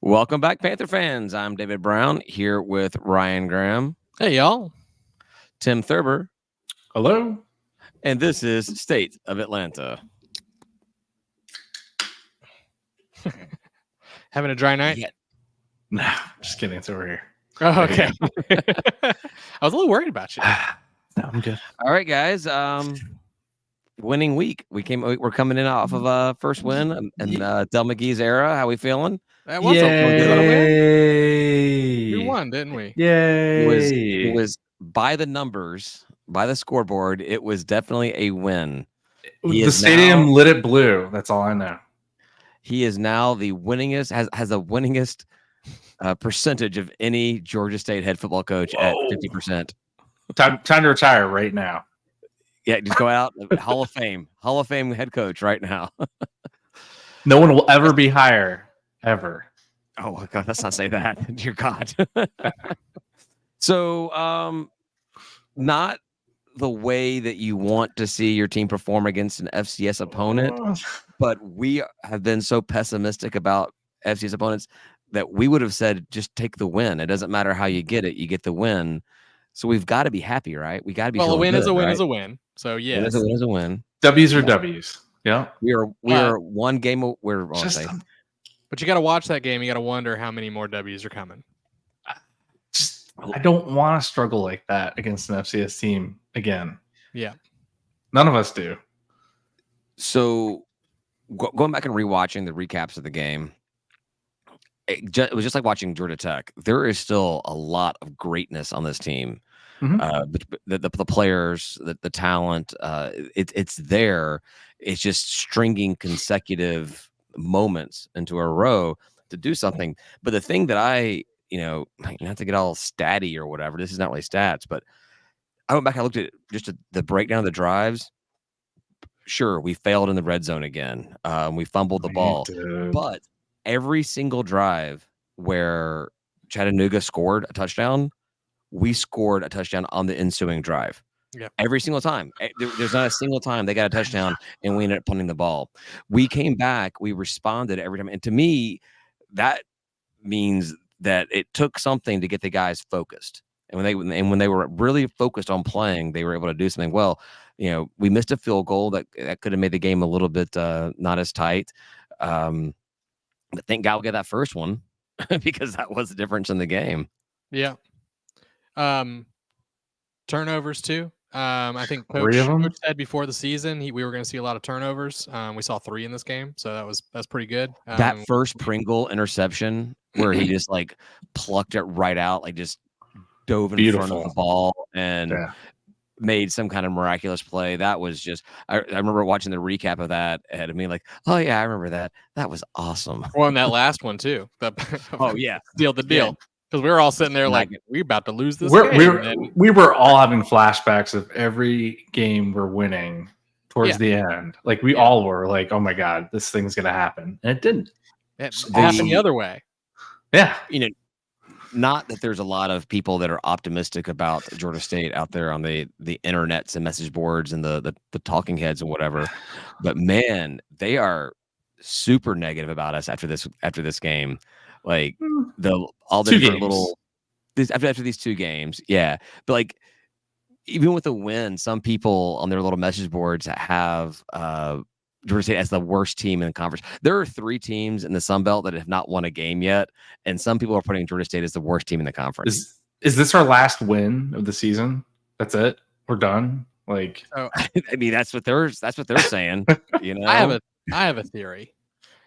Welcome back, Panther fans. I'm David Brown here with Ryan Graham, Hey, y'all. Tim Thurber, Hello. and this is State of Atlanta. Having a dry night? Yeah. Nah, just kidding. It's over here. Oh, okay. I was a little worried about you. No, I'm good. All right, guys. Winning week. We're coming in off of a first win in Del McGee's era. How we feeling? That was a win. Yay! We won, didn't we? Yay! It was by the numbers, by the scoreboard. It was definitely a win. The stadium lit it blue. That's all I know. He is now the winningest, has the winningest percentage of any Georgia State head football coach at 50%. Time to retire right now. Yeah, just go out, Hall of Fame head coach right now. No one will ever be higher, ever. Oh my God, let's not say that. Dear God. So, not the way that you want to see your team perform against an FCS opponent, but we have been so pessimistic about FCS opponents that we would have said, just take the win. It doesn't matter how you get it, you get the win. So we've got to be happy, right? We got to be. Well, a win good, is a win right? is a win. So yeah, Win is a win. W's are W's. Yeah. We are one game. We're but you got to watch that game. You got to wonder how many more W's are coming. I don't want to struggle like that against an FCS team again. Yeah. None of us do. So going back and rewatching the recaps of the game, it was just like watching Georgia Tech. There is still a lot of greatness on this team. Mm-hmm. The players, the talent, it's there. It's just stringing consecutive moments into a row to do something. But the thing that I, not to get all statty or whatever, this is not really stats, but I went back, I looked at just the breakdown of the drives. Sure, we failed in the red zone again. We fumbled the ball, but every single drive where Chattanooga scored a touchdown, we scored a touchdown on the ensuing drive. Yeah. Every single time. There's not a single time they got a touchdown and we ended up punting the ball. We came back, we responded every time. And to me, that means that it took something to get the guys focused. And when they were really focused on playing, they were able to do something. Well, we missed a field goal that could have made the game a little bit not as tight. But thank God we got that first one because that was the difference in the game. Yeah. Turnovers too. I think Coach said before the season we were going to see a lot of turnovers. We saw 3 in this game, so that's pretty good. That first Pringle interception where he just like plucked it right out, like just dove in front of the ball and made some kind of miraculous play. That was just I remember watching the recap of that ahead of me, like, oh yeah, I remember that. That was awesome. Well, and that last one too. Oh yeah, seal the deal. Because we were all sitting there like, we're about to lose this game. We were all having flashbacks of every game we're winning towards the end. Like we all were like, oh my God, this thing's going to happen. And it didn't. It happened the other way. Yeah. Not that there's a lot of people that are optimistic about Georgia State out there on the internets and message boards and the talking heads and whatever. But man, they are super negative about us after this game. Like all the different little after these 2 games, yeah. But like even with a win, some people on their little message boards have Georgia State as the worst team in the conference. There are 3 teams in the Sun Belt that have not won a game yet, and some people are putting Georgia State as the worst team in the conference. Is this our last win of the season? That's it. We're done. Like, I mean, that's what they're saying. I have a theory.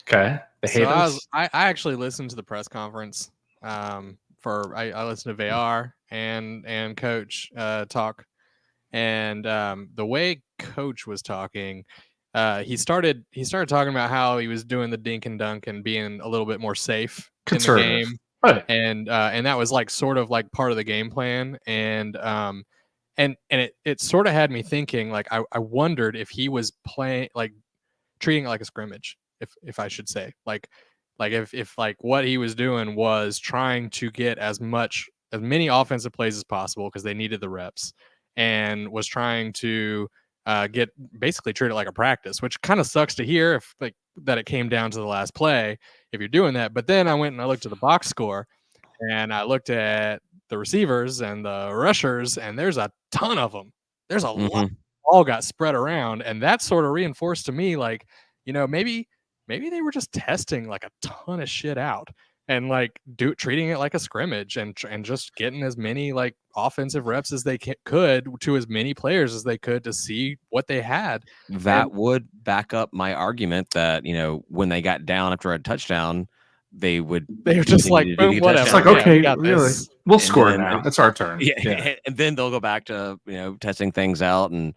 Okay. I actually listened to the press conference. I listened to VR and Coach talk, and the way Coach was talking, he started talking about how he was doing the dink and dunk and being a little bit more safe in the game, right? And that was like sort of like part of the game plan, and it sort of had me thinking, like I wondered if he was playing like treating it like a scrimmage. If I should say, like if like what he was doing was trying to get as many offensive plays as possible because they needed the reps, and was trying to get basically treat it like a practice, which kind of sucks to hear if like that it came down to the last play. if you're doing that. But then I went and I looked at the box score, and I looked at the receivers and the rushers, and there's a ton of them. There's a lot. All got spread around, and that sort of reinforced to me, like, maybe they were just testing like a ton of shit out, and like treating it like a scrimmage, and just getting as many like offensive reps as they could to as many players as they could to see what they had. That would back up my argument that, when they got down after a touchdown, they were just like, boom, whatever. It's like, okay, really, we'll score now. It's our turn. Yeah. And then they'll go back to, testing things out. And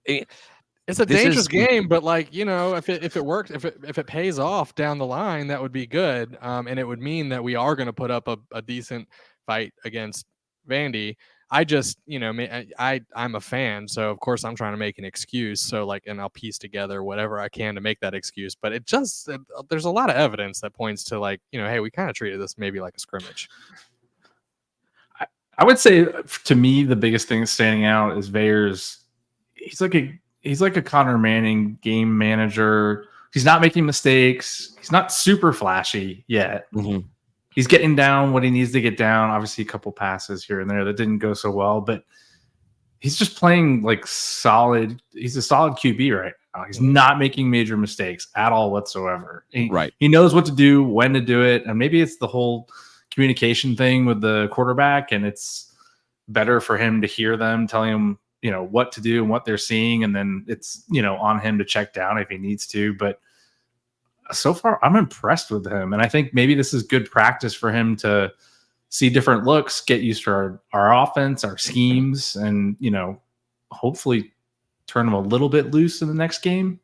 it's a dangerous game, but like, if it works, if it pays off down the line, that would be good. And it would mean that we are going to put up a decent fight against Vandy. I just, I'm a fan, so of course I'm trying to make an excuse. So like, and I'll piece together whatever I can to make that excuse. But there's a lot of evidence that points to like, hey, we kind of treated this maybe like a scrimmage. I would say, to me, the biggest thing standing out is Vayers. He's like a Connor Manning game manager. He's not making mistakes. He's not super flashy yet. Mm-hmm. He's getting down what he needs to get down. Obviously, a couple passes here and there that didn't go so well, but he's just playing like solid. He's a solid QB right now. He's not making major mistakes at all whatsoever. He knows what to do, when to do it, and maybe it's the whole communication thing with the quarterback, and it's better for him to hear them telling him, what to do and what they're seeing, and then it's, on him to check down if he needs to. But so far, I'm impressed with him, and I think maybe this is good practice for him to see different looks, get used to our offense, our schemes, and hopefully turn him a little bit loose in the next game.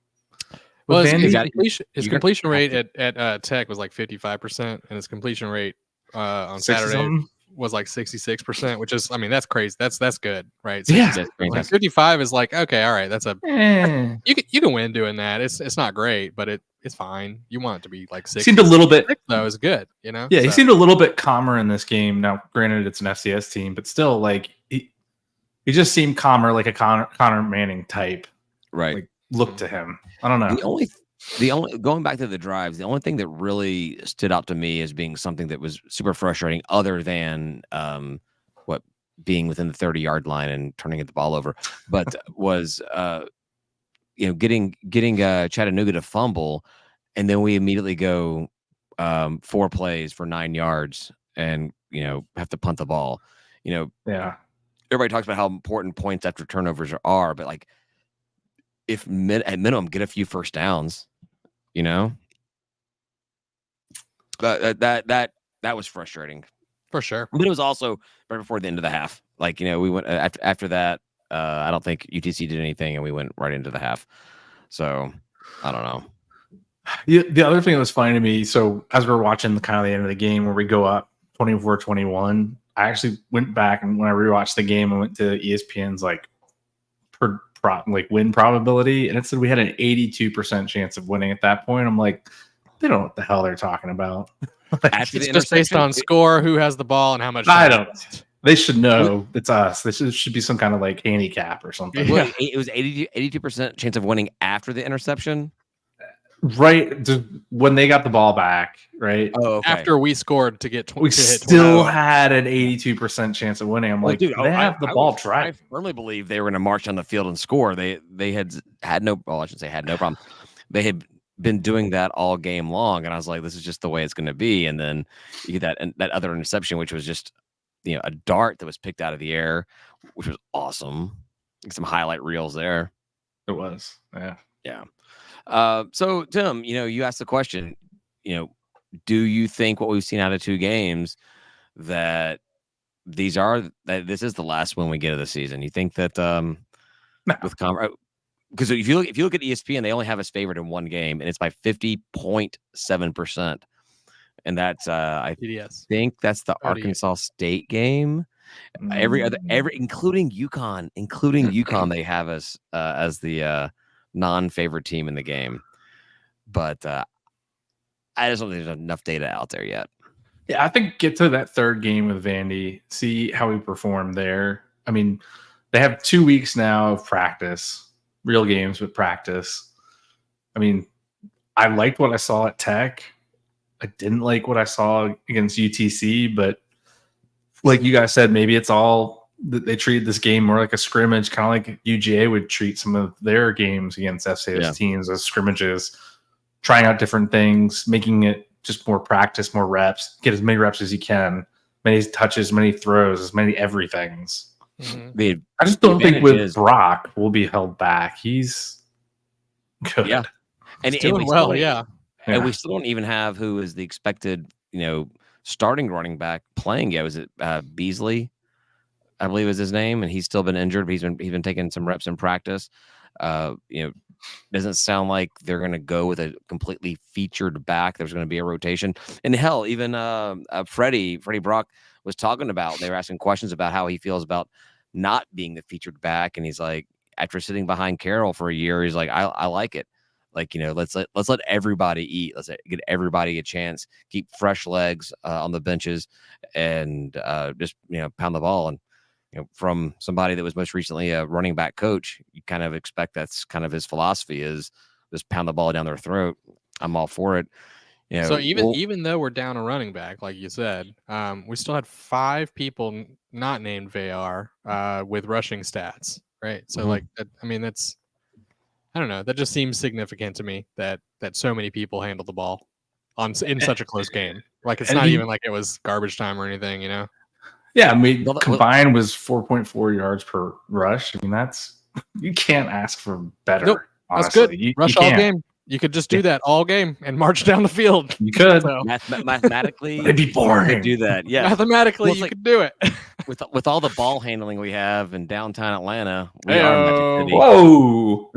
Well, his completion rate at Tech was like 55%, and his completion rate on Saturday was like 66%, which is, that's crazy. That's good, right? 55 is like, okay, all right, that's you can win doing that. It's not great, but it's fine. You want it to be like 60. Seemed a little bit, though, is good, Yeah, he seemed a little bit calmer in this game. Now, granted, it's an FCS team, but still, like he just seemed calmer, like a Connor Manning type, right? Like, look to him. I don't know. The only going back to the drives, the only thing that really stood out to me as being something that was super frustrating, other than being within the 30-yard line and turning the ball over, but was getting Chattanooga to fumble, and then we immediately go 4 plays for 9 yards and have to punt the ball. Everybody talks about how important points after turnovers are, but like, if at minimum get a few first downs, that was frustrating for sure. But it was also right before the end of the half. Like, we went after that. I don't think UTC did anything, and we went right into the half. So I don't know. The other thing that was funny to me, so as we're watching the end of the game where we go up 24-21, I actually went back, and when I rewatched the game, I went to ESPN's win probability, and it said we had an 82% chance of winning at that point. I'm like, they don't know what the hell they're talking about. It's just based on score, who has the ball, and how much. I don't. They should know it's us. This should be some kind of like handicap or something. Well, it was 82% chance of winning after the interception. Right, when they got the ball back, right? Oh, okay. After we scored to get 20, we still had an 82% chance of winning. I'm like, dude, they have the ball drive. I firmly believe they were going to march on the field and score. They had no. Well, I should say had no problem. They had been doing that all game long, and I was like, this is just the way it's going to be. And then you get that other interception, which was just a dart that was picked out of the air, which was awesome. Some highlight reels there. It was, yeah. So Tim, you asked the question, do you think what we've seen out of 2 games that this is the last win we get of the season? You think that no. With because if you look at ESPN, they only have us favored in 1 game, and it's by 50.7%, and that's I think that's the Arkansas State game. Every including UConn, they have us as the non-favorite team in the game, but I just don't think there's enough data out there yet. Yeah, I think get to that 3rd game with Vandy, see how we perform there. I mean, they have 2 weeks now of practice, real games with practice. I mean, I liked what I saw at Tech. I didn't like what I saw against UTC, but like you guys said, maybe it's all that they treated this game more like a scrimmage, kind of like UGA would treat some of their games against FCS teams as scrimmages, trying out different things, making it just more practice, more reps, get as many reps as you can, many touches, many throws, as many everythings. Mm-hmm. I just don't think with Brock we'll be held back. He's good. Yeah. And he's doing well, And we still don't even have who is the expected, starting running back playing yet. Was it Beasley? I believe is his name, and he's still been injured, but he's been taking some reps in practice. Doesn't sound like they're going to go with a completely featured back. There's going to be a rotation, and hell, even Freddie Brock was talking about. They were asking questions about how he feels about not being the featured back, and he's like, after sitting behind Carroll for a year, he's like, I like it. Like, let's let everybody eat. Let's get everybody a chance. Keep fresh legs on the benches, and just pound the ball. And from somebody that was most recently a running back coach, you kind of expect that's kind of his philosophy is just pound the ball down their throat. I'm all for it. So even though we're down a running back, like you said, we still had 5 people not named VAR with rushing stats, right? So that's, I don't know, that just seems significant to me that so many people handled the ball in such a close game. Like it's not even like it was garbage time or anything, Yeah, I mean, combined was 4.4 yards per rush. I mean, you can't ask for better. Nope, honestly. That's good. Rush all game. You could just do that all game and march down the field. You could. So. Mathematically, it'd be boring. Do that. Yeah, mathematically, you could do it. with all the ball handling we have in downtown Atlanta, we are Magic City. Whoa!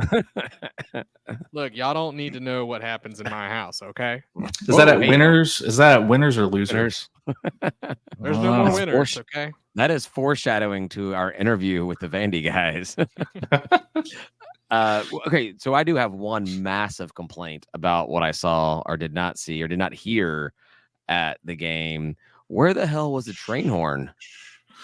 Look, y'all don't need to know what happens in my house, okay? Is that at winners? Is that at winners or losers? There's no more winners, okay? That is foreshadowing to our interview with the Vandy guys. Okay, so I do have one massive complaint about what I saw or did not see or did not hear at the game. Where the hell was the train horn?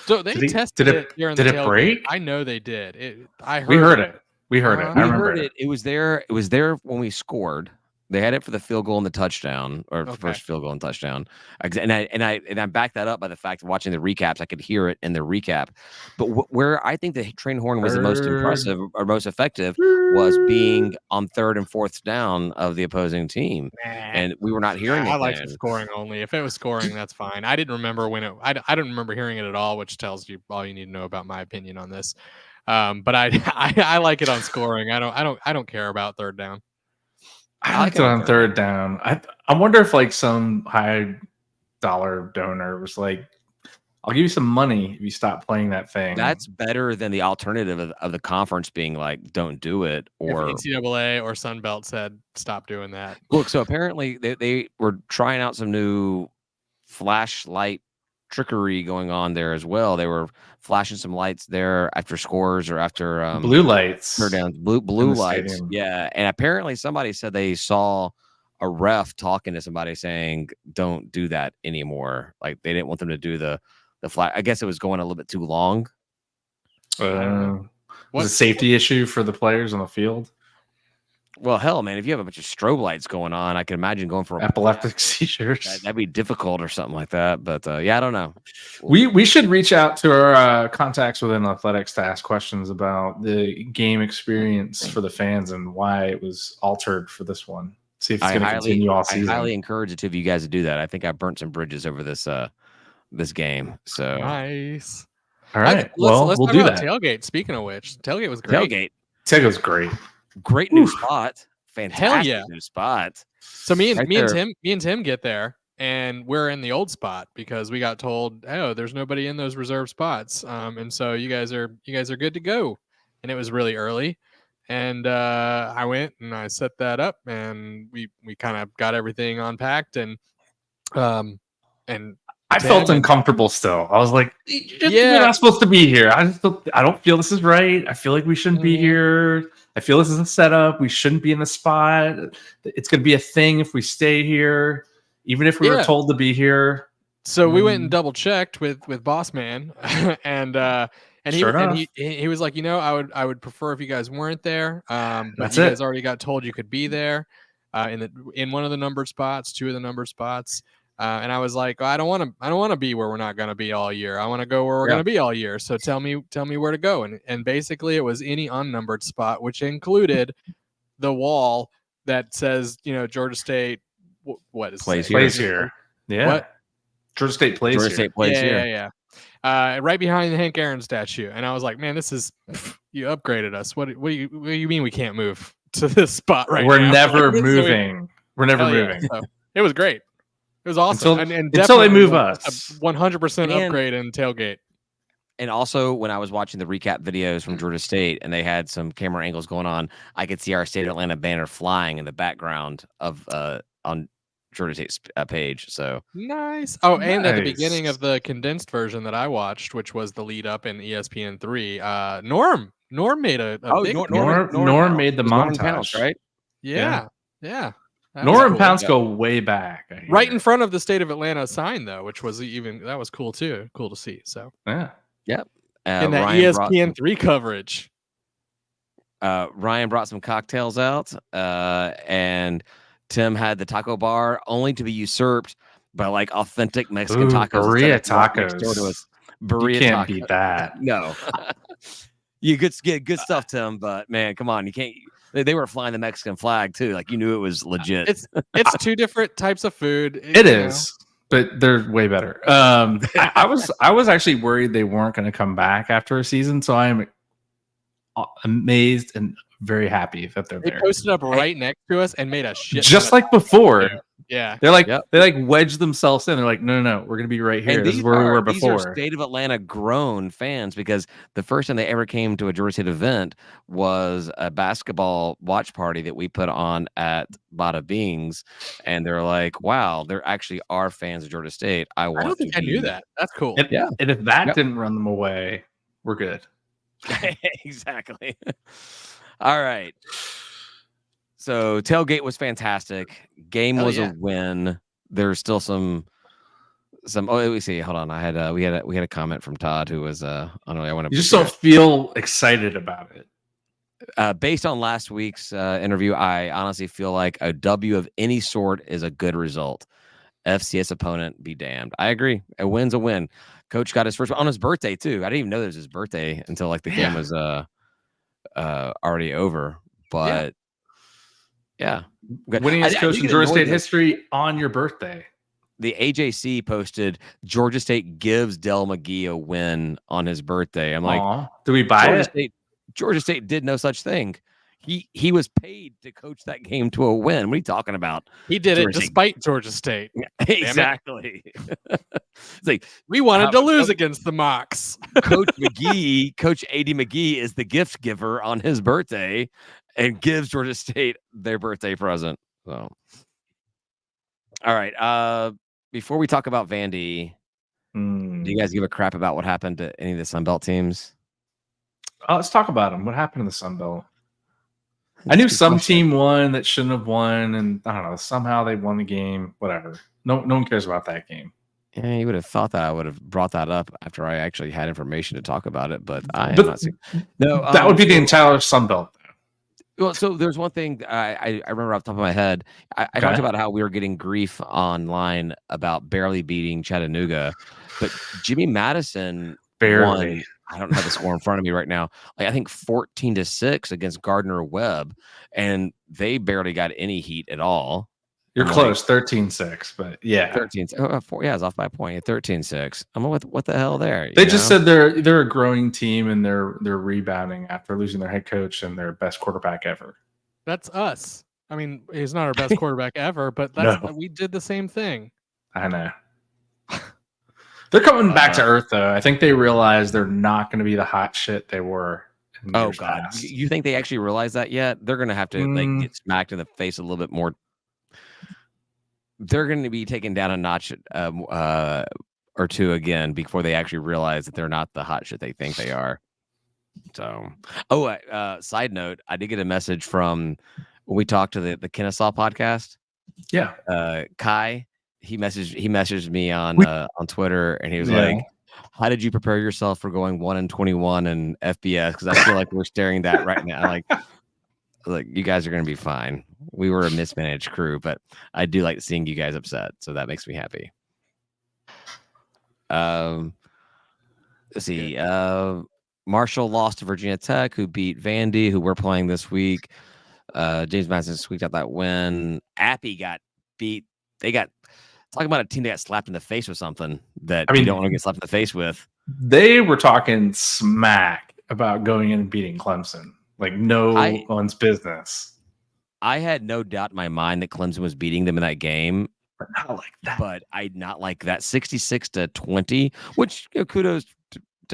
So they tested it during the tailgate. Did it break? I know they did. We heard it. We heard it. I remember it. It was there. It was there when we scored. They had it for the field goal and the touchdown, or first field goal and touchdown. And I backed that up by the fact of watching the recaps. I could hear it in the recap. But where I think the train horn was the most impressive or most effective was being on 3rd and 4th down of the opposing team, and we were not hearing it. I like the scoring only. If it was scoring, that's fine. I didn't remember when it. I don't remember hearing it at all, which tells you all you need to know about my opinion on this. But I like it on scoring. I don't care about 3rd down. I liked it on 3rd down. I wonder if like some high dollar donor was like, I'll give you some money if you stop playing that thing. That's better than the alternative of the conference being like, don't do it. Or if NCAA or Sunbelt said, stop doing that. Look, so apparently they were trying out some new flashlight trickery going on there as well. They were flashing some lights there after scores or after blue lights, blue lights. Stadium. Yeah, and apparently somebody said they saw a ref talking to somebody saying, "Don't do that anymore." Like they didn't want them to do the flag. I guess it was going a little bit too long. Was it a safety issue for the players on the field? Well, hell, man, if you have a bunch of strobe lights going on, I can imagine going for epileptic seizures. That'd be difficult or something like that. But yeah, I don't know. We should reach out to our contacts within athletics to ask questions about the game experience for the fans and why it was altered for this one. See if it's going to continue all season. I highly encourage the 2 of you guys to do that. I think I burnt some bridges over this game. So nice. All right. Let's we'll talk do about that. Tailgate. Speaking of which, tailgate was great. Tailgate was great. Great new spot. Fantastic new spot. So me and Tim get there and we're in the old spot because we got told, oh, there's nobody in those reserve spots. And so you guys are good to go. And it was really early. And I went and I set that up and we kind of got everything unpacked and I felt uncomfortable still. I was like, we're not supposed to be here. I don't feel this is right. I feel like we shouldn't be here. I feel this is a setup. We shouldn't be in the spot. It's going to be a thing if we stay here, even if we were told to be here. So we went and double checked with Boss Man and he was like, I would prefer if you guys weren't there. But you guys already got told you could be there. in one of the numbered spots, 2 of the numbered spots. And I was like, I don't want to be where we're not going to be all year. I want to go where we're going to be all year. So tell me where to go. And basically it was any unnumbered spot, which included the wall that says, Georgia State, what is plays here. Yeah. What? Georgia State plays Georgia here. State plays here. Yeah. Right behind the Hank Aaron statue. And I was like, man, this is, you upgraded us. What do you mean we can't move to this spot right now? We're never moving. We're never moving. So it was great. It was awesome. Until they move us. 100% upgrade in tailgate. And also, when I was watching the recap videos from Georgia State and they had some camera angles going on, I could see our State of Atlanta banner flying in the background of on Georgia State's page. So nice. Oh, and at the beginning of the condensed version that I watched, which was the lead up in ESPN3, Norm made a big Norm made the montage, Pounce, right? Yeah. Norm and Pounce go way back. Right in front of the State of Atlanta sign, though, which was that was cool too. Cool to see. So Yep. In that ESPN3 coverage. Ryan brought some cocktails out, and Tim had the taco bar, only to be usurped by like authentic Mexican tacos. Birria tacos. Next door to us. Birria you can't tacos. beat that. No. You get good stuff, Tim, but man, come on, you can't. They were flying the Mexican flag too, like you knew it was legit. It's 2 different types of food. It is. But they're way better. I was actually worried they weren't going to come back after a season, so I'm amazed and very happy that they're there. They posted up right next to us and made a shit. Just like before. Yeah. They're like they like wedged themselves in. They're like, no, we're gonna be right here. This is where we were before. These are State of Atlanta grown fans because the first time they ever came to a Georgia State event was a basketball watch party that we put on at Bada Bing's, and they're like, wow, there actually are fans of Georgia State. I don't think I knew that. That's cool. And if that didn't run them away, we're good. Exactly. All right. So tailgate was fantastic. Game was a win. There's still some. Oh, let me see. Hold on. We had a comment from Todd who was I don't know. I want to. You just don't feel excited about it. Based on last week's interview, I honestly feel like a W of any sort is a good result. FCS opponent be damned. I agree. A win's a win. Coach got his first on his birthday too. I didn't even know it was his birthday until like the game was already over. But yeah. Winningest coach in Georgia State history on your birthday. The AJC posted Georgia State gives Del McGee a win on his birthday. I'm like, do we buy it? Georgia State did no such thing. He was paid to coach that game to a win. What are you talking about? He did it despite Georgia State. Exactly. It's like we wanted to lose against the Mocs. Coach McGee, Coach AD McGee is the gift giver on his birthday and gives Georgia State their birthday present. So, all right. Before we talk about Vandy, do you guys give a crap about what happened to any of the Sun Belt teams? Let's talk about them. What happened to the Sun Belt? I knew some team won that shouldn't have won, and I don't know. Somehow they won the game. Whatever. No one cares about that game. Yeah, you would have thought that I would have brought that up after I actually had information to talk about it, but I am not. No, that would be the entire Sun Belt. Well, so there's one thing I remember off the top of my head. I talked about how we were getting grief online about barely beating Chattanooga, but Jimmy Madison won. I don't have the score in front of me right now. Like I think 14-6 against Gardner Webb, and they barely got any heat at all. You're close, 13-6, but yeah. 13. Yeah, it's off by a point. 13-6. I'm like, what the hell there? They just said they're a growing team and they're rebounding after losing their head coach and their best quarterback ever. That's us. I mean, he's not our best quarterback ever, but we did the same thing. I know. They're coming back to earth, though. I think they realize they're not going to be the hot shit they were. Oh, God. You think they actually realize that yet? They're going to have to get smacked in the face a little bit more. They're going to be taken down a notch or two again before they actually realize that they're not the hot shit they think they are. So, side note, I did get a message from when we talked to the Kennesaw podcast. Yeah. Kai. He messaged me on Twitter, and he was like, "How did you prepare yourself for going 1-21 in FBS?" Because I feel like we're staring that right now. Like, you guys are going to be fine. We were a mismanaged crew, but I do like seeing you guys upset, so that makes me happy. Let's see. Marshall lost to Virginia Tech, who beat Vandy, who we're playing this week. James Madison squeaked out that win. Appy got beat. They got talking about a team that got slapped in the face with something that you don't want to get slapped in the face with. They were talking smack about going in and beating Clemson, like no one's business. I had no doubt in my mind that Clemson was beating them in that game, but not like that. But I not like that 66-20, which kudos.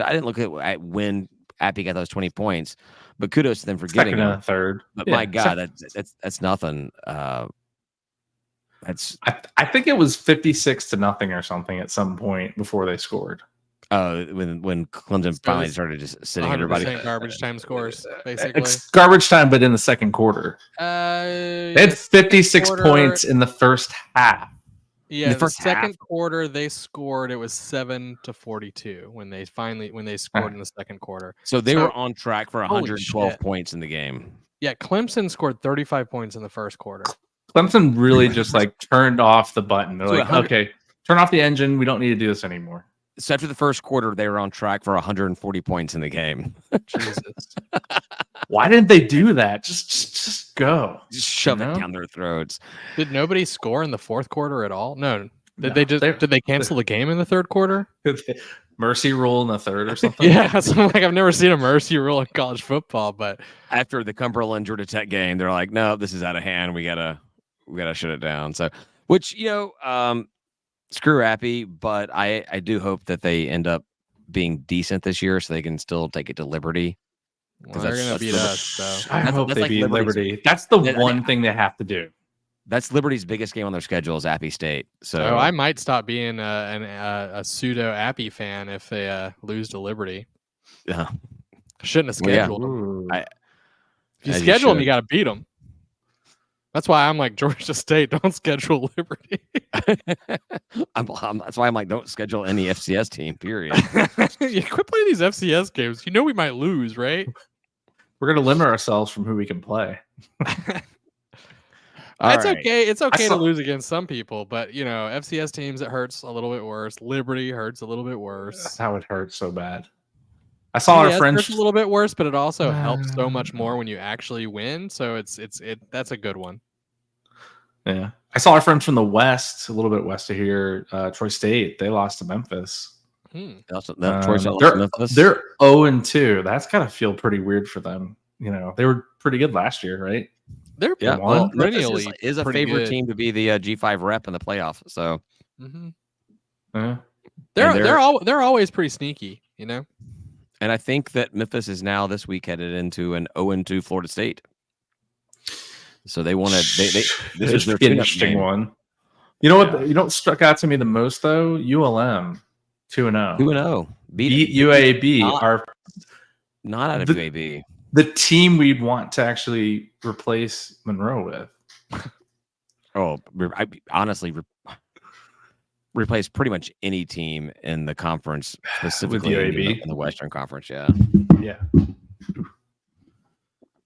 I didn't look at when Appy got those 20 points, but kudos to them for getting them. Third. But my God, that's nothing. That's I think it was 56-0 or something at some point before they scored. When Clemson finally started just sitting everybody. Garbage time scores, basically. It's garbage time, but in the second quarter. They had 56 points in the first half. Yeah, the second quarter they scored. It was 7-42 when they scored in the second quarter. So they were on track for 112 points in the game. Yeah, Clemson scored 35 points in the first quarter. Clemson really just like turned off the button. They're like, okay, turn off the engine. We don't need to do this anymore. So after the first quarter, they were on track for 140 points in the game. Jesus. Why didn't they do that? Just go. Just shove it down their throats. Did nobody score in the fourth quarter at all? No. Did they cancel the game in the third quarter? Mercy rule in the third or something? Yeah, so I've never seen a mercy rule in college football, but after the Cumberland Georgia Tech game, they're like, no, this is out of hand. We gotta shut it down. So, which screw Appy, but I do hope that they end up being decent this year, so they can still take it to Liberty. Well, they're going to beat us. So. I hope they beat Liberty. That's the one thing they have to do. That's Liberty's biggest game on their schedule is Appy State. So I might stop being a pseudo Appy fan if they lose to Liberty. Yeah, shouldn't have scheduled them. If you As schedule you them, you got to beat them. That's why I'm like Georgia State. Don't schedule Liberty. That's why I'm like, don't schedule any FCS team. Period. You quit playing these FCS games. You know we might lose, right? We're gonna limit ourselves from who we can play. Okay. It's okay to lose against some people, but FCS teams, it hurts a little bit worse. Liberty hurts a little bit worse. That's how it hurts so bad. I saw our friends. It hurts a little bit worse, but it also helps so much more when you actually win. So that's a good one. Yeah, I saw our friends from the West, a little bit west of here, Troy State. They lost to Memphis. They're 0-2. That's gotta feel pretty weird for them. They were pretty good last year, right? They're perennially is a favorite team to be the G5 rep in the playoff. So they're always pretty sneaky, And I think that Memphis is now this week headed into an 0-2 Florida State. So they want to. This is their interesting one. You know what? You know what struck out to me the most though? ULM 2-0. 2-0 beat UAB. Not out of UAB. The team we'd want to actually replace Monroe with. I honestly replace pretty much any team in the conference, specifically with UAB in the Western Conference. Yeah.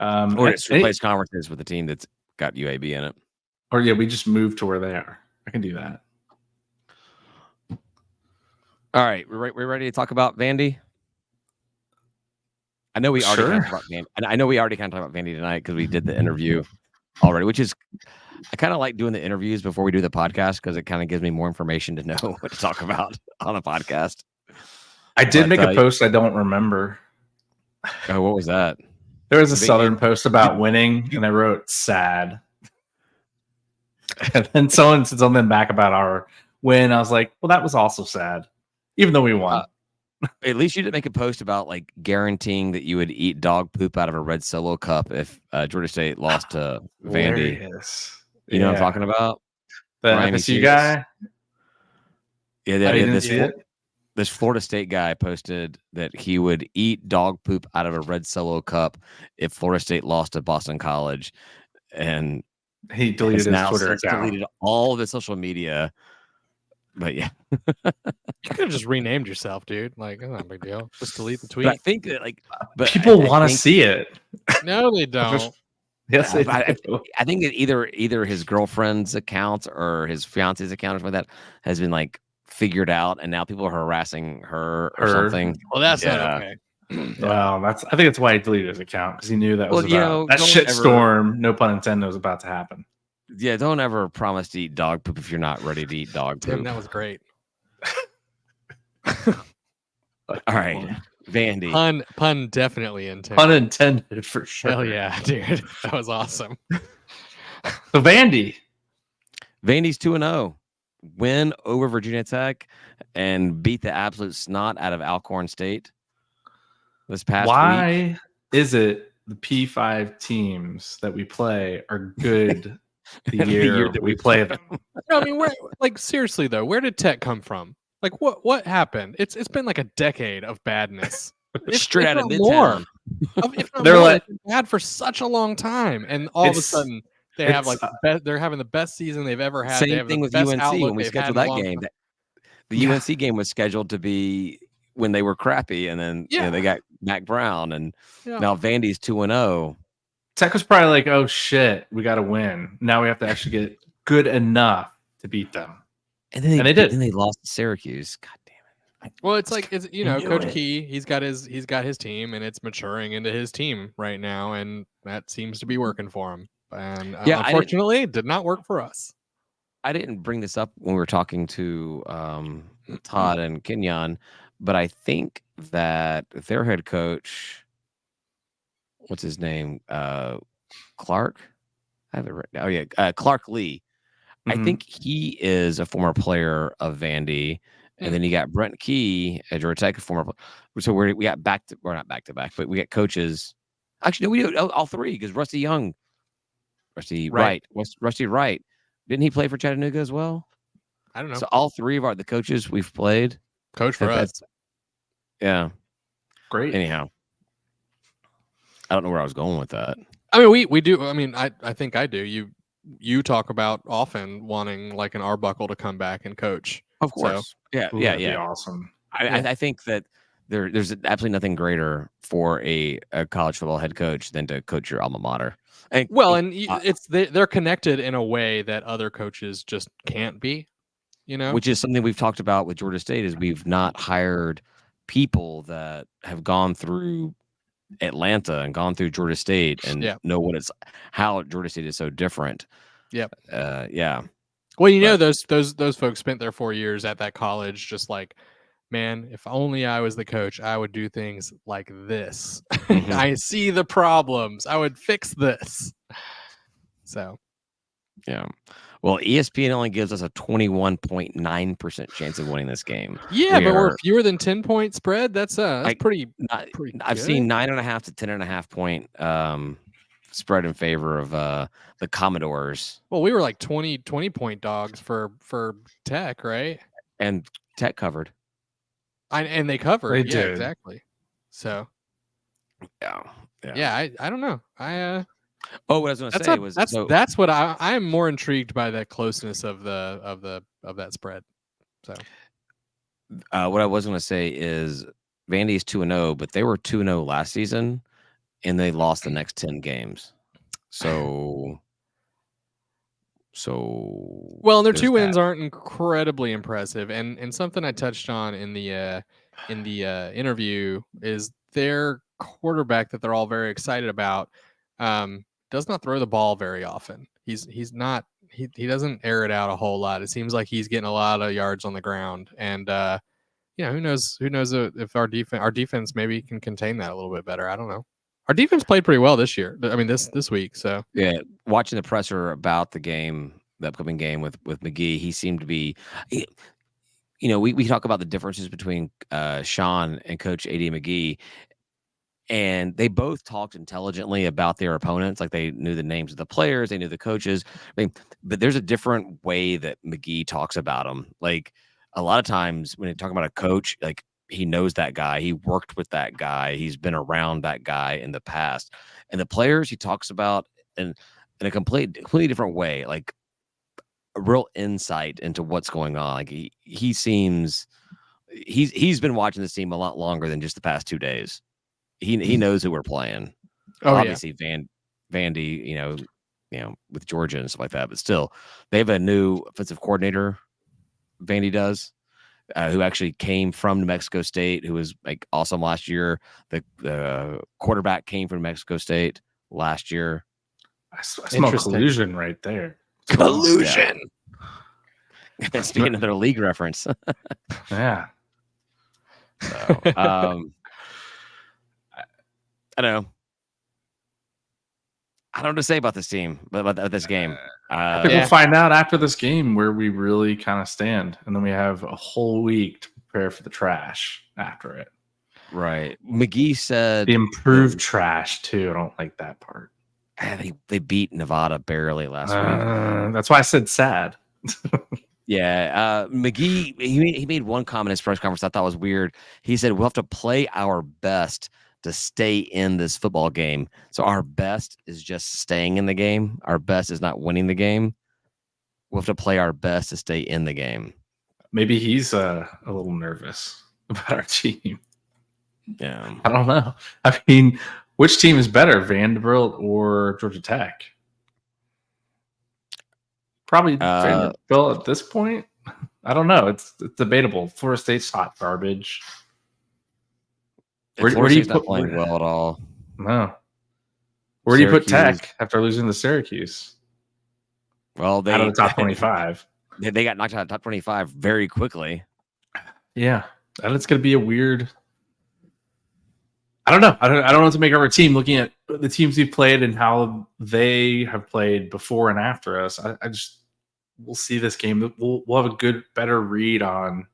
Or just replace conferences with a team that's got UAB in it. Or we just move to where they are. I can do that. All right, we're ready to talk about Vandy. I know we already kind of talked about Vandy. And I know we already kind of talked about Vandy tonight because we did the interview already, which is I kind of like doing the interviews before we do the podcast because it kind of gives me more information to know what to talk about on a podcast. I did make a post I don't remember. Oh, what was that? There was a Southern post about winning, and I wrote sad. And then someone said something back about our win. I was like, well, that was also sad, even though we won. At least you didn't make a post about like guaranteeing that you would eat dog poop out of a red Solo cup if Georgia State lost to Vandy. You know what I'm talking about? The FSU guy? Yeah, this Florida State guy posted that he would eat dog poop out of a red Solo cup if Florida State lost to Boston College. And he deleted his Twitter account. Deleted all of the social media. But yeah. You could have just renamed yourself, dude. Like, that's not a big deal. Just delete the tweet. But I think that people want to see it. No, they don't. Yes, they I do. I think that either his girlfriend's account or his fiance's account or something like that has been like figured out, and now people are harassing her or something. Well, that's not Yeah. okay. Well, I think that's why he deleted his account, because he knew that was Well, you about know, that don't shit ever- storm. No pun intended, was about to happen. Yeah, don't ever promise to eat dog poop if you're not ready to eat dog Tim, poop. that was great. All right, Vandy. Pun definitely intended. Pun intended for sure. Hell yeah, dude. That was awesome. So Vandy, Vandy's 2-0. Win over Virginia Tech and beat the absolute snot out of Alcorn State this past week. why is it the P5 teams that we play are good the year that we play them? No, I mean, seriously though, where did Tech come from? Like, what happened? It's been like a decade of badness. Straight out of not more. Midtown. If not They're more, like- it's been bad for such a long time, and all of a It's- sudden they have it's, like they're having the best season they've ever had. They Same have thing the with best UNC outlook when we they've had scheduled in a that long game. time. The Yeah. UNC game was scheduled to be when they were crappy, and then Yeah. they got Mac Brown, and Yeah. now Vandy's 2-0. Tech was probably like, oh shit, we got to win. Now we have to actually get good enough to beat them. And then they did. Then they lost to Syracuse. God damn it! Well, it's like it's knew Coach it. Key. He's got his team, and it's maturing into his team right now, and that seems to be working for him. And Yeah, unfortunately, it did not work for us. I didn't bring this up when we were talking to Todd and Kenyon, but I think that their head coach, what's his name, Clark. I have it written. Oh yeah, Clark Lee. I Mhm. think he is a former player of Vandy, and then you got Brent Key at Georgia Tech, a former. So we got we're not back to back, but we got coaches. Actually, no, we do all three because Rusty Right. Wright. Didn't he play for Chattanooga as well? I don't know. So all three of the coaches we've played. Coach for us. Yeah. Great. Anyhow, I don't know where I was going with that. I mean, we do. I mean, I think I do. You talk about often wanting like an Arbuckle to come back and coach. Of course. Yeah. Ooh, that'd be awesome. I think that there's absolutely nothing greater for a college football head coach than to coach your alma mater. And, They're connected in a way that other coaches just can't be. Which is something we've talked about with Georgia State is we've not hired people that have gone through Atlanta and gone through Georgia State and know how Georgia State is so different. Yep. Yeah. Well, those folks spent their 4 years at that college just like, man, if only I was the coach, I would do things like this. Mhm. I see the problems. I would fix this. So, yeah. Well, ESPN only gives us a 21.9% chance of winning this game. Yeah, but we're fewer than 10-point spread. That's pretty. I've seen 9.5 to 10.5 point spread in favor of the Commodores. Well, we were like 20 point dogs for Tech, right? And Tech covered. And they covered. They yeah, did. exactly. So yeah. I don't know. What I was going to say was that's what I'm more intrigued by, the closeness of that spread. So what I was going to say is Vandy's 2-0, but they were 2-0 last season, and they lost the next 10 games. So well, their two wins aren't incredibly impressive, and something I touched on in the interview is their quarterback that they're all very excited about does not throw the ball very often. He's not he doesn't air it out a whole lot. It seems like he's getting a lot of yards on the ground, and who knows if our defense maybe can contain that a little bit better. I don't know. Our defense played pretty well this year. I mean, this week. So yeah, watching the presser about the upcoming game with McGee, he seemed to be. We talk about the differences between Sean and Coach A.D. McGee, and they both talked intelligently about their opponents. Like they knew the names of the players, they knew the coaches. But there's a different way that McGee talks about them. Like a lot of times when you talk about a coach, like he knows that guy, he worked with that guy, he's been around that guy in the past. And the players he talks about in a completely different way, like a real insight into what's going on. Like he seems he's been watching this team a lot longer than just the past 2 days. He knows who we're playing. Oh, obviously Vandy, with Georgia and stuff like that. But still, they have a new offensive coordinator. Vandy does, who actually came from New Mexico State, who was like awesome last year. The quarterback came from New Mexico State last year. I smell collusion right there. Collusion. Yeah. Speaking of their league reference. Yeah. So, I don't know. I don't know what to say about this team, but about this game. I think we'll find out after this game where we really kind of stand, and then we have a whole week to prepare for the trash after it. Right. McGee said the improved trash too. I don't like that part. They beat Nevada barely last week. That's why I said sad. Yeah. McGee, he made one comment in his press conference I thought was weird. He said, we'll have to play our best to stay in this football game. So our best is just staying in the game. Our best is not winning the game. We'll have to play our best to stay in the game. Maybe he's a little nervous about our team. Yeah. I don't know. I mean, which team is better, Vanderbilt or Georgia Tech? Probably Vanderbilt at this point. I don't know. It's debatable. Florida State's hot garbage. Where do you put playing well at all? No. Where do you put Tech after losing to Syracuse? Well, they out of the top 25. They got knocked out of the top 25 very quickly. Yeah, and it's going to be a weird. I don't know. I don't know what to make of our team. Looking at the teams we've played and how they have played before and after us, I just we'll see this game. We'll have a better read on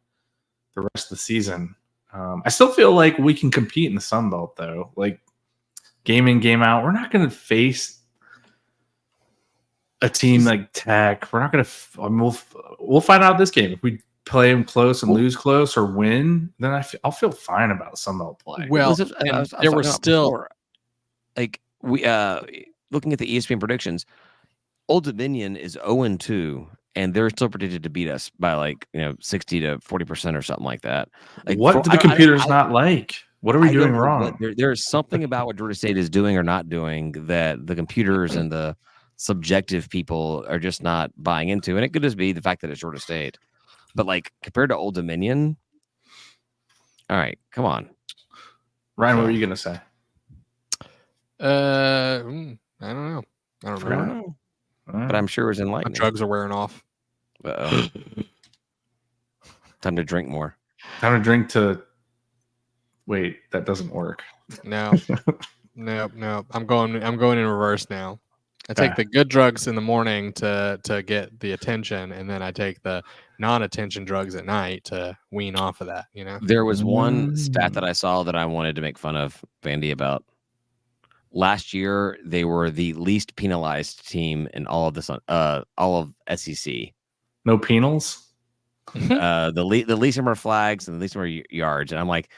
the rest of the season. I still feel like we can compete in the Sun Belt, though. Like game in, game out, we're not going to face a team like Tech. We're not going to. We'll find out this game if we play them close and lose close or win. Then I'll feel fine about Sun Belt play. Well, there were still before, like we looking at the ESPN predictions. Old Dominion is 0-2. And they're still predicted to beat us by 60 to 40% or something like that. Like, what do the computers not like? What are we doing wrong? There's something about what Georgia State is doing or not doing that the computers and the subjective people are just not buying into. And it could just be the fact that it's Georgia State. But compared to Old Dominion, all right, come on. Ryan, what were you going to say? I don't know. I don't remember. But I'm sure it was enlightening. My drugs are wearing off. Uh-oh. Time to drink more. Time to drink to. Wait, that doesn't work. No. I'm going in reverse now. I take the good drugs in the morning to get the attention, and then I take the non-attention drugs at night to wean off of that. There was one stat that I saw that I wanted to make fun of Vandy about. Last year, they were the least penalized team in all of SEC. No penals? The least number of flags and the least number of yards. And I'm like,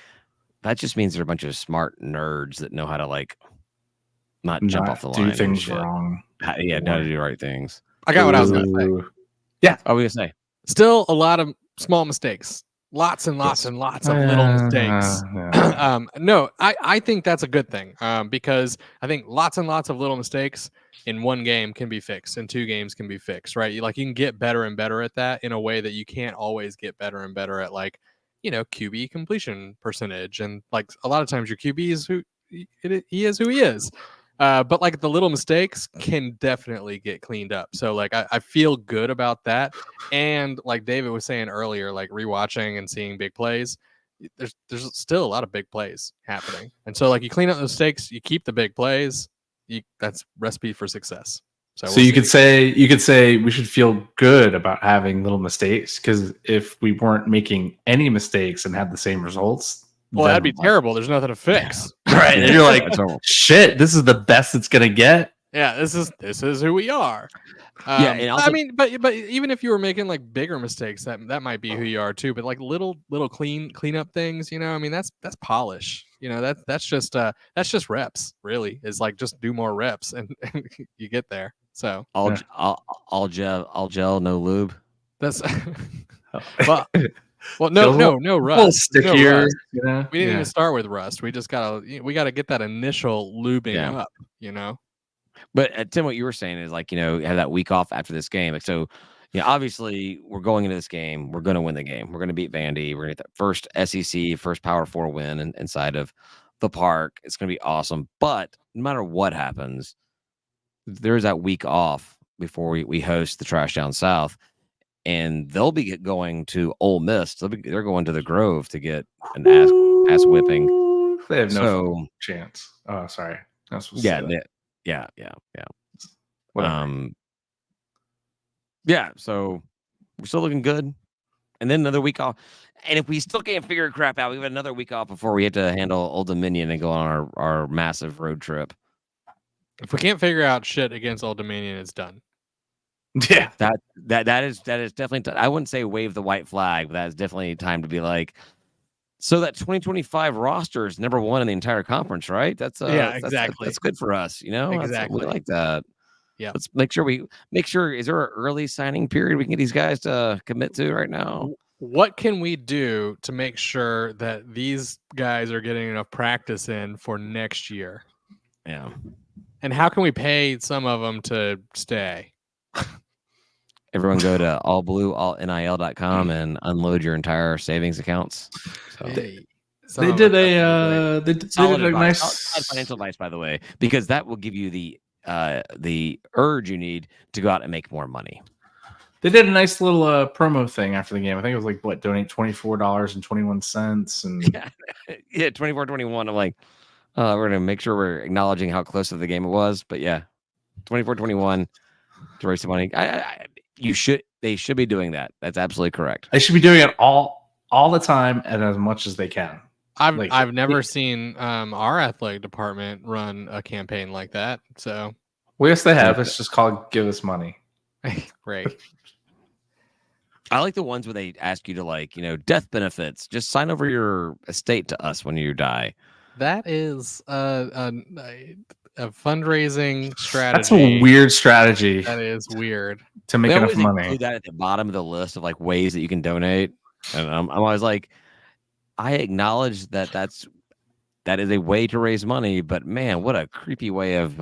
that just means they're a bunch of smart nerds that know how to not jump off the line. Do things wrong. Yeah, know how to do the right things. I got what I was going to say. Yeah. What were we going to say? Still a lot of small mistakes. Lots and lots and lots of little mistakes. No, I think that's a good thing because I think lots and lots of little mistakes in one game can be fixed, and 2 games can be fixed, right? You can get better and better at that in a way that you can't always get better and better at QB completion percentage. And a lot of times your QB is he is who he is. But the little mistakes can definitely get cleaned up. So I feel good about that. And like David was saying earlier, rewatching and seeing big plays, there's still a lot of big plays happening. And so you clean up the mistakes, you keep the big plays, that's recipe for success. So you could say we should feel good about having little mistakes, because if we weren't making any mistakes and had the same results, well, that'd be terrible. There's nothing to fix. Yeah. Right. And you're like, shit, this is the best it's going to get. Yeah, this is who we are. And also, but even if you were making bigger mistakes, that might be who you are too. But little cleanup things, that's polish. That's just reps. Really, is just do more reps and you get there. So all gel, no lube. That's well, no rust. Stickier. No rust. We didn't even start with rust. We just gotta get that initial lubing up. But Tim, what you were saying is like, have that week off after this game. Like, so, obviously we're going into this game. We're going to win the game. We're going to beat Vandy. We're going to get that first SEC, first Power 4 win inside of the Parc. It's going to be awesome. But no matter what happens, there's that week off before we host the Trash Down South, and they'll be going to Ole Miss. They're going to the Grove to get an ass whipping. They have no chance. Oh, sorry. That's what's yeah. Whatever. Yeah. So we're still looking good, and then another week off. And if we still can't figure crap out, we have another week off before we have to handle Old Dominion and go on our massive road trip. If we can't figure out shit against Old Dominion, it's done. Yeah, that is definitely. I wouldn't say wave the white flag, but that is definitely time to be like. So that 2025 roster is number 1 in the entire conference, right? That's exactly. That's good for us, Exactly. We like that. Yeah. Let's make sure. Is there an early signing period we can get these guys to commit to right now? What can we do to make sure that these guys are getting enough practice in for next year? Yeah. And how can we pay some of them to stay? Everyone go to allblueallnil.com and unload your entire savings accounts. So. They did a nice solid financial advice, by the way, because that will give you the urge you need to go out and make more money. They did a nice little promo thing after the game. I think it was like donate $24.21 and yeah, 24.21. I'm like, we're gonna make sure we're acknowledging how close to the game it was, but yeah, 24.21 to raise some money. They should be doing that. That's absolutely correct. They should be doing it all the time and as much as they can. I've never seen our athletic department run a campaign like that. So, well, yes, they have. It's just called "Give Us Money." Right. I like the ones where they ask you to death benefits. Just sign over your estate to us when you die. That is a fundraising strategy. That's a weird strategy. That is weired. To make enough money. Include that at the bottom of the list of ways that you can donate, and I'm always like, I acknowledge that is a way to raise money, but man, what a creepy way of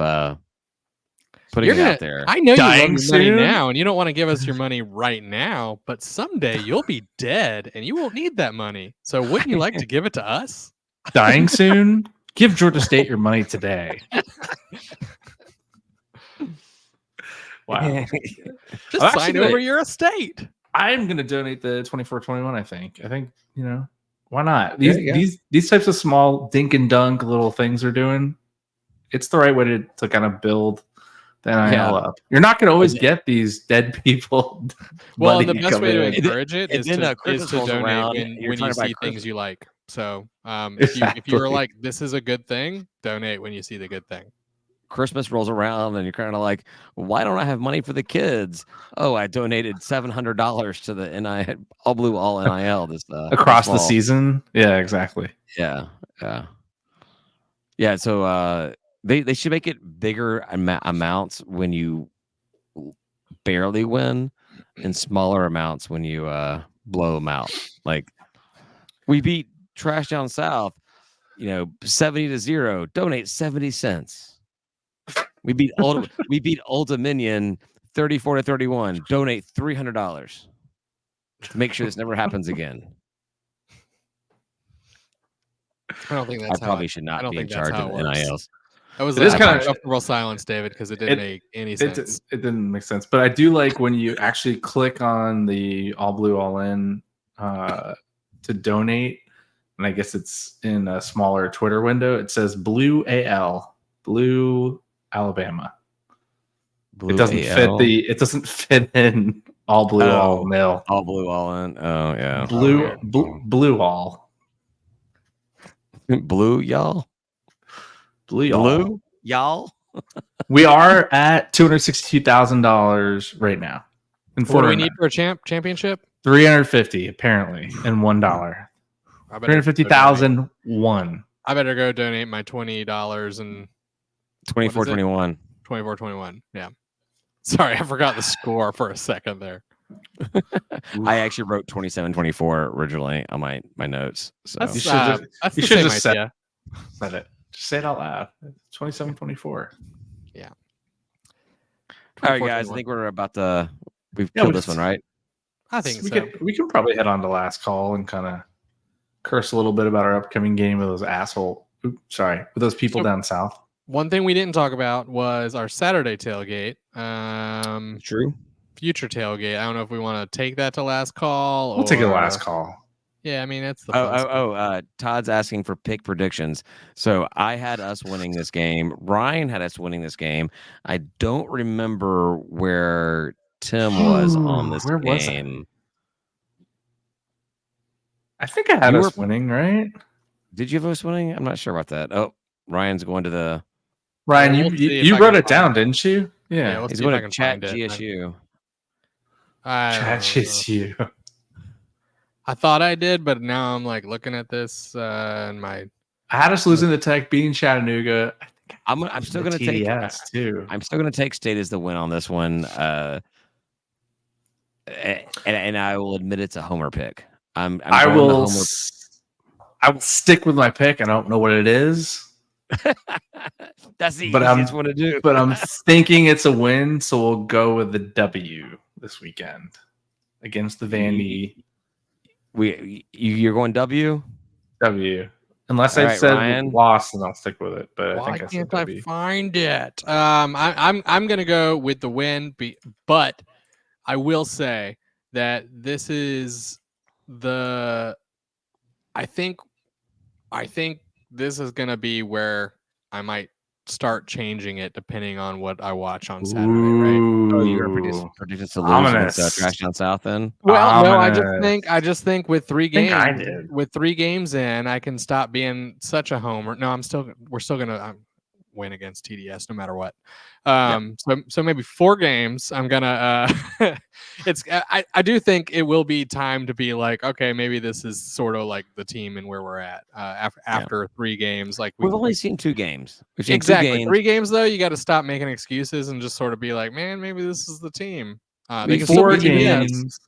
putting it out there. I know you love your money now, and you don't want to give us your money right now, but someday you'll be dead, and you won't need that money. So wouldn't you like to give it to us? Dying soon? Give Georgia State your money today. Wow. Just sign over your estate. I'm going to donate the 24.21, I think, why not? These types of small dink and dunk little things they're doing, it's the right way to kind of build the NIL up. You're not going to always get these dead people. Well, the best way to encourage it is to donate when you see things you like. So if you're like, this is a good thing, donate when you see the good thing. Christmas rolls around and you're kind of like, why don't I have money for the kids? Oh, I donated $700 to the NIL, All Blue All NIL this across the season. Yeah, exactly. Yeah. So they should make it bigger amounts when you barely win, and smaller amounts when you blow them out. Like we beat Trash Down South, 70-0. Donate 70 cents. We beat Old Dominion 34-31. Donate $300 to make sure this never happens again. I don't think that's I probably should not be in charge of NILs. That was kind of uncomfortable silence, David, because it didn't make any sense. It didn't make sense, but I do like when you actually click on the All Blue All In to donate, and I guess it's in a smaller Twitter window. It says Blue AL, Blue Alabama. Blue it doesn't AL. it doesn't fit in All Blue All Nil. All Blue All In. Oh yeah. Blue All. Blue y'all. Blue y'all. We are at $262,000 right now. What do we need for a championship? $350 apparently, and $1. 350,000 one. I better go donate my $20 and 24.21. 24.21. Yeah. Sorry, I forgot the score for a second there. I actually wrote 27.24 originally on my notes. So that's you should just said it. Just say it out loud. 27.24. Yeah. All right, guys. I think we're about to. We've Yeah, killed this one, right? I think we can probably head on to last call and kind of curse a little bit about our upcoming game with with those people down south. One thing we didn't talk about was our Saturday tailgate. True. Future tailgate. I don't know if we want to take that to last call. We'll take it last call. Yeah, I mean it's the fun Todd's asking for pick predictions. So I had us winning this game. Ryan had us winning this game. I don't remember where Tim was on this where was game. I think I had us winning, right? Did you have us winning? I'm not sure about that. Oh, Ryan's going to the. Ryan, you wrote it down, didn't you? Yeah, he's going to chat GSU. Chat GSU. I thought I did, but now I'm like looking at this and my. I had us losing the Tech, beating Chattanooga. I'm still going to take too. I'm still going to take State as the win on this one, and I will admit it's a homer pick. I will stick with my pick. I don't know what it is. That's the easiest one to do. But I'm thinking it's a win, so we'll go with the W this weekend against the Vandy. You're going W? W. Unless I said Ryan lost, then I'll stick with it. But why can't I find it? I'm gonna go with the win, but I will say that this is the. I think this is gonna be where I might start changing it depending on what I watch on Saturday, right? Oh, you're predicting to lose against Trash Down South then? Well, no, I just think with 3 games in, I can stop being such a homer. No, we're still gonna win against TDS no matter what. So maybe 4 games. I'm gonna. I do think it will be time to be like, okay, maybe this is sort of like the team and where we're at after 3 games. Like we've only seen 2 games. Exactly, 2 games. 3 games though. You got to stop making excuses and just sort of be like, man, maybe this is the team. They can 4 games.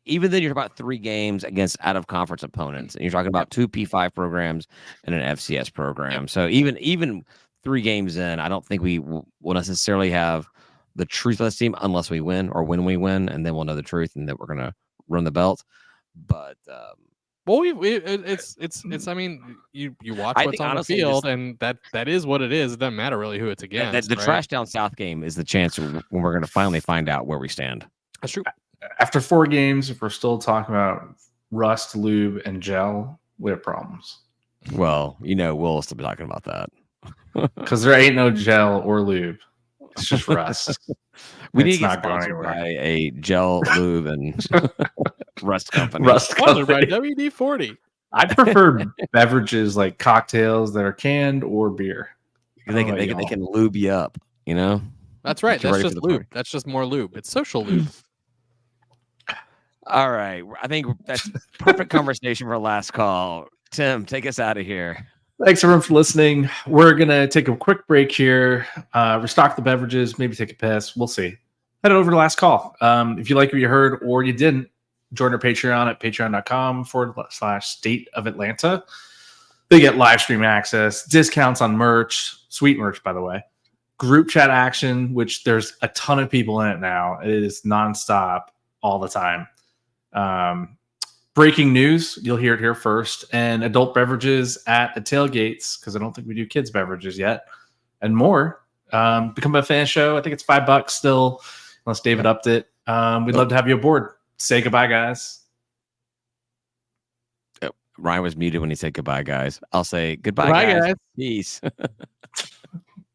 Even then, you're about 3 games against out-of-conference opponents, and you're talking about 2 P5 programs and an FCS program. So even 3 games in, I don't think we will necessarily have the truth of this team unless we win or when we win, and then we'll know the truth and that we're gonna run the belt. But well, it's. I mean, you watch what's on the field, and that is what it is. It doesn't matter really who it's against. The Trash Down South game is the chance when we're gonna finally find out where we stand. That's true. After 4 games, if we're still talking about rust, lube, and gel, we have problems. Well, we'll still be talking about that. Because there ain't no gel or lube. It's just rust. We need to get sponsored by a gel, lube, and rust company. Sponsored by WD-40. I prefer beverages like cocktails that are canned or beer. They can lube you up, That's right. That's just lube. That's just more lube. It's social lube. All right. I think that's perfect conversation for last call. Tim, take us out of here. Thanks, everyone, for listening. We're going to take a quick break here, restock the beverages, maybe take a piss. We'll see. Head over to last call. If you like what you heard or you didn't, join our Patreon at patreon.com/State of Atlanta. They get live stream access, discounts on merch, sweet merch, by the way. Group chat action, which there's a ton of people in it now. It is nonstop all the time. Breaking news, you'll hear it here first, and adult beverages at the tailgates, because I don't think we do kids beverages yet, and more. Become a fan show. I think it's $5 still, unless David upped it. We'd love to have you aboard. Say goodbye, guys. Ryan was muted when he said goodbye, guys. I'll say goodbye, guys. Peace.